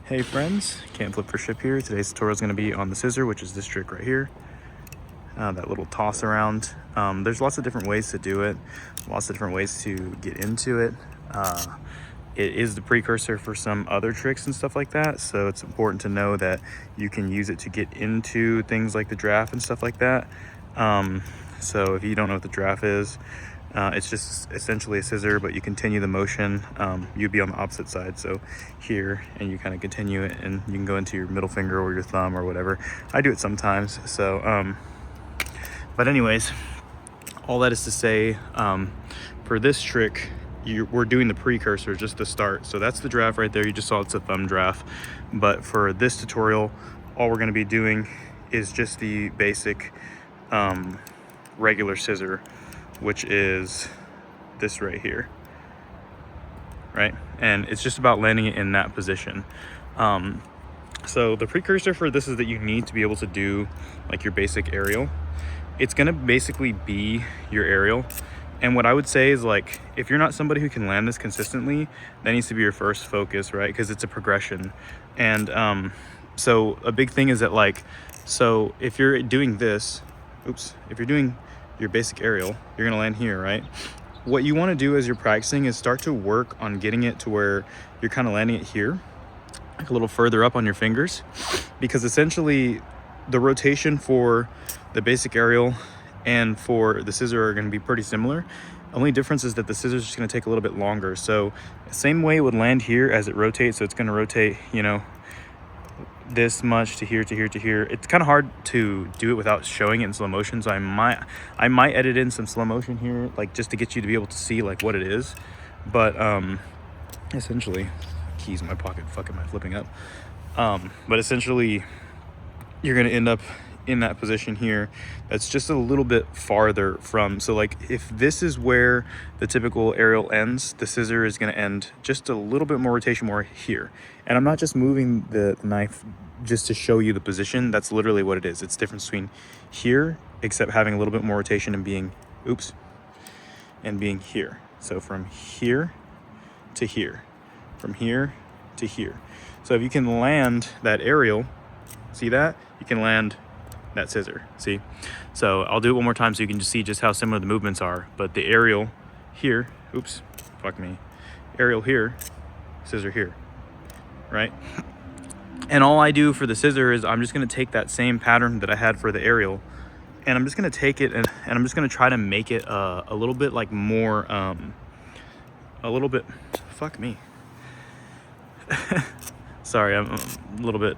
Hey friends, Can't Flip for Ship here. Today's tutorial is going to be on the scissor, which is this trick right here. That little toss around. There's lots of different ways to do it, lots of different ways to get into it. It is the precursor for some other tricks and stuff like that, so it's important to know that you can use it to get into things like the draft and stuff like that. So if you don't know what the draft is, it's just essentially a scissor, but you continue the motion. You'd be on the opposite side, so here, and you kind of continue it, and you can go into your middle finger or your thumb or whatever. I do it sometimes. So but anyways, all that is to say, for this trick, we're doing the precursor, just the start. So that's the draft right there. You just saw it's a thumb draft. But for this tutorial, all we're going to be doing is just the basic regular scissor, which is this right here, right? And it's just about landing it in that position. So the precursor for this is that you need to be able to do like your basic aerial. It's gonna basically be your aerial. And what I would say is, like, if you're not somebody who can land this consistently, that needs to be your first focus, right? Because it's a progression. And so a big thing is that, like, so if you're doing this, if you're doing your basic aerial, you're gonna land here, right? What you want to do as you're practicing is start to work on getting it to where you're kind of landing it here, like a little further up on your fingers, because essentially the rotation for the basic aerial and for the scissor are going to be pretty similar. Only difference is that the scissor is just going to take a little bit longer. So same way it would land here as it rotates. So it's going to rotate, you know, this much to here, to here, to here. It's kind of hard to do it without showing it in slow motion. So I might edit in some slow motion here, like just to get you to be able to see like what it is. But essentially, keys in my pocket, fuck am I flipping up? But essentially, you're going to end up in that position here that's just a little bit farther from, so like if this is where the typical aerial ends, the scissor is going to end just a little bit more rotation more here. And I'm not just moving the knife just to show you the position. That's literally what it is. It's the difference between here, except having a little bit more rotation and being and being here. So from here to here, from here to here. So if you can land that aerial, see that? You can land that scissor, see? So I'll do it one more time so you can just see just how similar the movements are. But the aerial here, aerial here, scissor here, right? And all I do for the scissor is I'm just gonna take that same pattern that I had for the aerial, and I'm just gonna take it and I'm just gonna try to make it a little bit like more, sorry, I'm a little bit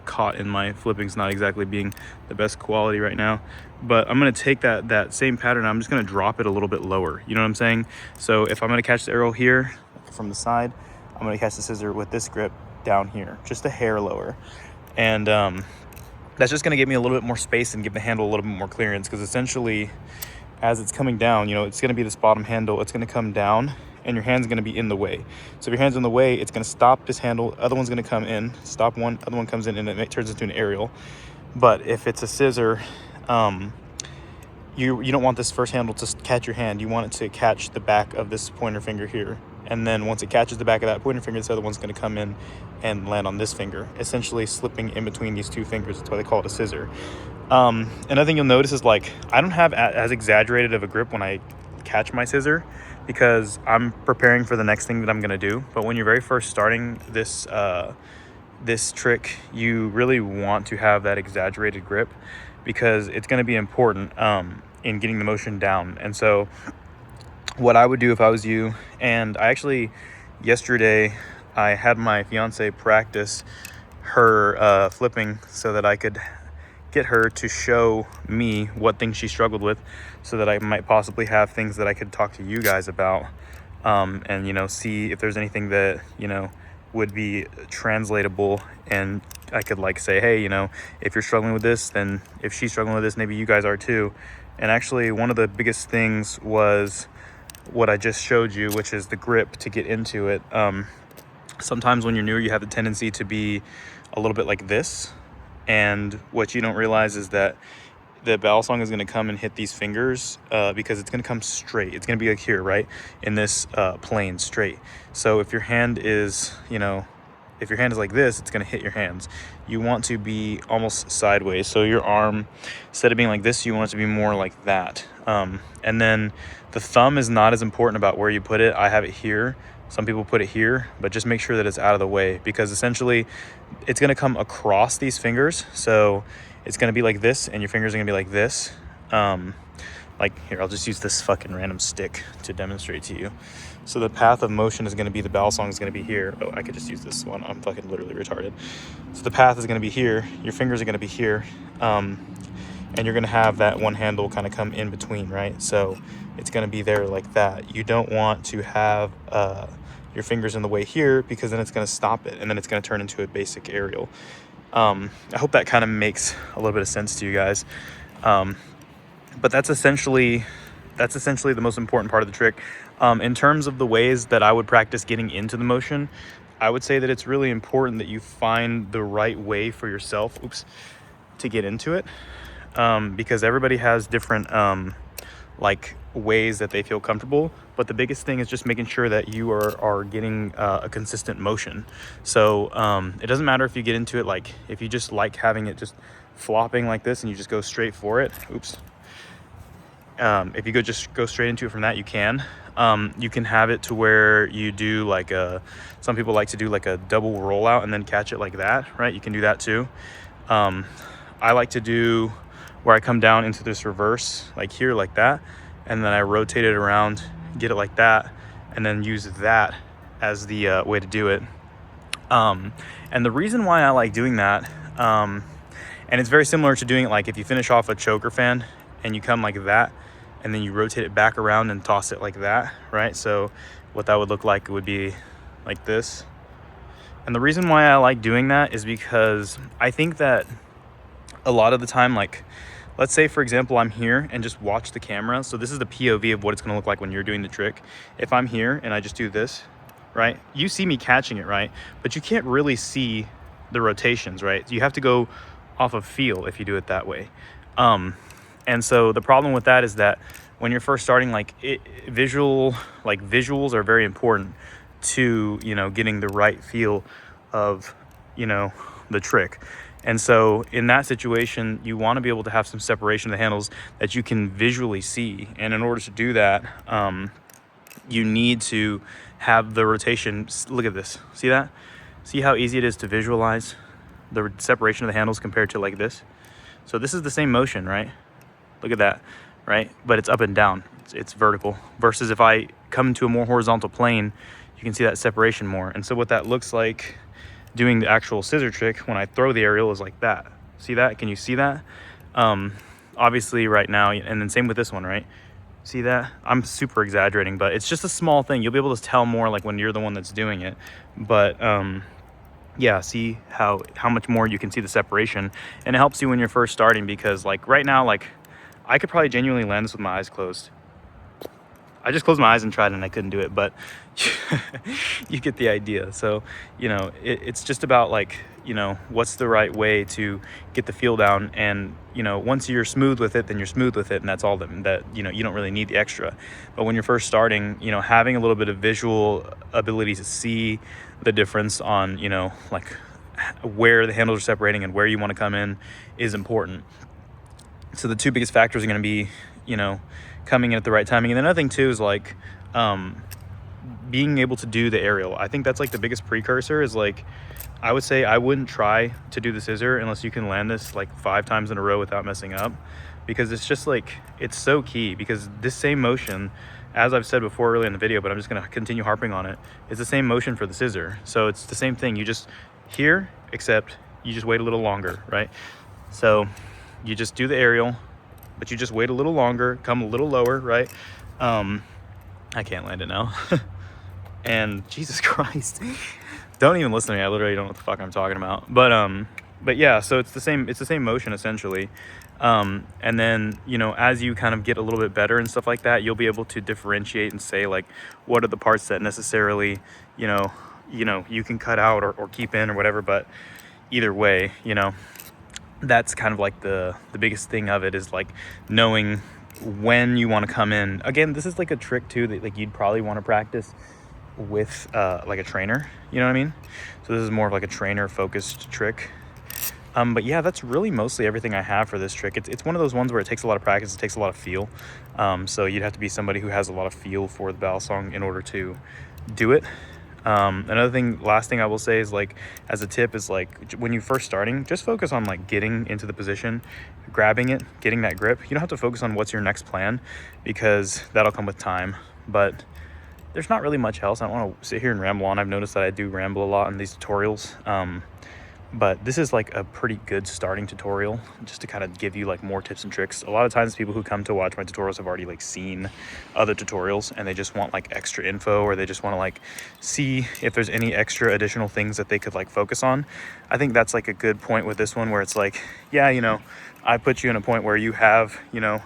caught in my flipping's not exactly being the best quality right now, but I'm going to take that same pattern, I'm just going to drop it a little bit lower, you know what I'm saying? So if I'm going to catch the arrow here from the side, I'm going to catch the scissor with this grip down here, just a hair lower. And that's just going to give me a little bit more space and give the handle a little bit more clearance, because essentially as it's coming down, you know, it's going to be this bottom handle, it's going to come down and your hand's going to be in the way. So if your hand's in the way, it's going to stop this handle, other one's going to come in, stop one, other one comes in, and it turns into an aerial. But if it's a scissor, you don't want this first handle to catch your hand. You want it to catch the back of this pointer finger here. And then once it catches the back of that pointer finger, this other one's going to come in and land on this finger, essentially slipping in between these two fingers. That's why they call it a scissor. Another thing you'll notice is, like, I don't have as exaggerated of a grip when I catch my scissor, because I'm preparing for the next thing that I'm going to do. But when you're very first starting this this trick, you really want to have that exaggerated grip, because it's going to be important in getting the motion down. And so what I would do if I was you, and I actually yesterday I had my fiance practice her flipping so that I could get her to show me what things she struggled with, so that I might possibly have things that I could talk to you guys about, and, you know, see if there's anything that, you know, would be translatable, and I could, like, say, hey, you know, if you're struggling with this, then if she's struggling with this, maybe you guys are too. And actually one of the biggest things was what I just showed you, which is the grip to get into it. Sometimes when you're newer, you have the tendency to be a little bit like this, and what you don't realize is that the balisong is going to come and hit these fingers because it's going to come straight. It's going to be like here, right, in this plane straight. So if your hand is, you know, if your hand is like this, it's going to hit your hands. You want to be almost sideways. So your arm, instead of being like this, you want it to be more like that. And then the thumb is not as important about where you put it. I have it here. Some people put it here, but just make sure that it's out of the way, because essentially it's going to come across these fingers. So it's going to be like this, and your fingers are going to be like this. Like here, I'll just use this fucking random stick to demonstrate to you. So the path of motion is going to be, the balisong is going to be here. Oh, I could just use this one. I'm fucking literally retarded. So the path is going to be here. Your fingers are going to be here. And you're going to have that one handle kind of come in between, right? So it's going to be there like that. You don't want to have your fingers in the way here, because then it's going to stop it, and then it's going to turn into a basic aerial. I hope that kind of makes a little bit of sense to you guys. But that's essentially the most important part of the trick. In terms of the ways that I would practice getting into the motion, I would say that it's really important that you find the right way for yourself, to get into it. Because everybody has different like ways that they feel comfortable, but the biggest thing is just making sure that you are getting a consistent motion. So it doesn't matter if you get into it, like if you just like having it just flopping like this and you just go straight for it. If you just go straight into it from that, you can. You can have it to where you do like some people like to do like a double rollout and then catch it like that, right? You can do that too. I like to do where I come down into this reverse, like here, like that, and then I rotate it around, get it like that, and then use that as the way to do it. And the reason why I like doing that, and it's very similar to doing it like if you finish off a choker fan and you come like that, and then you rotate it back around and toss it like that, right? So what that would look like would be like this. And the reason why I like doing that is because I think that a lot of the time, like, let's say, for example, I'm here and just watch the camera. So this is the POV of what it's gonna look like when you're doing the trick. If I'm here and I just do this, right? You see me catching it, right? But you can't really see the rotations, right? You have to go off of feel if you do it that way. And so the problem with that is that when you're first starting, like visuals are very important to, getting the right feel of, the trick. And so in that situation, you want to be able to have some separation of the handles that you can visually see. And in order to do that, you need to have the rotation. Look at this. See that? See how easy it is to visualize the separation of the handles compared to like this? So this is the same motion, right? Look at that, right? But it's up and down. It's vertical. Versus if I come to a more horizontal plane, you can see that separation more. And so what that looks like doing the actual scissor trick when I throw the aerial is like that. See that? Can you see that? Obviously right now, and then same with this one, right? See that? I'm super exaggerating, but it's just a small thing. You'll be able to tell more like when you're the one that's doing it. But yeah, see how much more you can see the separation. And it helps you when you're first starting, because like right now, like I could probably genuinely land this with my eyes closed. I just closed my eyes and tried and I couldn't do it, but you get the idea. So, it's just about like, what's the right way to get the feel down. And, once you're smooth with it, then you're smooth with it. And that's all that you don't really need the extra. But when you're first starting, having a little bit of visual ability to see the difference on, like where the handles are separating and where you want to come in is important. So the two biggest factors are going to be, coming in at the right timing. And another thing too is like being able to do the aerial. I think that's like the biggest precursor is like, I would say I wouldn't try to do the scissor unless you can land this like 5 times in a row without messing up, because it's just like, it's so key. Because this same motion, as I've said before earlier in the video, but I'm just going to continue harping on it, it's the same motion for the scissor. So it's the same thing. You just here, except you just wait a little longer, right? So you just do the aerial, but you just wait a little longer, come a little lower, right? I can't land it now. And Jesus Christ, don't even listen to me. I literally don't know what the fuck I'm talking about. But yeah, so it's the same motion essentially. And then, as you kind of get a little bit better and stuff like that, you'll be able to differentiate and say like, what are the parts that necessarily, you can cut out or keep in or whatever. But either way, that's kind of like the biggest thing of it is like knowing when you want to come in. Again, this is like a trick too that like you'd probably want to practice with like a trainer, you know what I mean? So this is more of like a trainer focused trick. But yeah, that's really mostly everything I have for this trick. It's one of those ones where it takes a lot of practice, it takes a lot of feel. So you'd have to be somebody who has a lot of feel for the balisong in order to do it. Last thing I will say is, like, as a tip is, like, when you're first starting, just focus on like getting into the position, grabbing it, getting that grip. You don't have to focus on what's your next plan, because that'll come with time. But there's not really much else. I don't want to sit here and ramble on. I've noticed that I do ramble a lot in these tutorials. But this is like a pretty good starting tutorial, just to kind of give you like more tips and tricks. A lot of times people who come to watch my tutorials have already like seen other tutorials, and they just want like extra info, or they just want to like see if there's any extra additional things that they could like focus on. I think that's like a good point with this one, where it's like, yeah, you know, I put you in a point where you have, you know,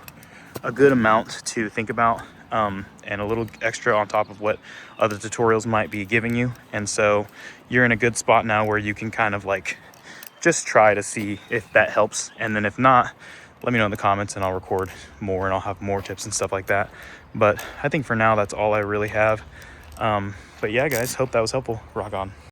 a good amount to think about, and a little extra on top of what other tutorials might be giving you. And so you're in a good spot now where you can kind of like just try to see if that helps. And then if not, let me know in the comments and I'll record more and I'll have more tips and stuff like that. But I think for now, that's all I really have. But yeah, guys, hope that was helpful. Rock on.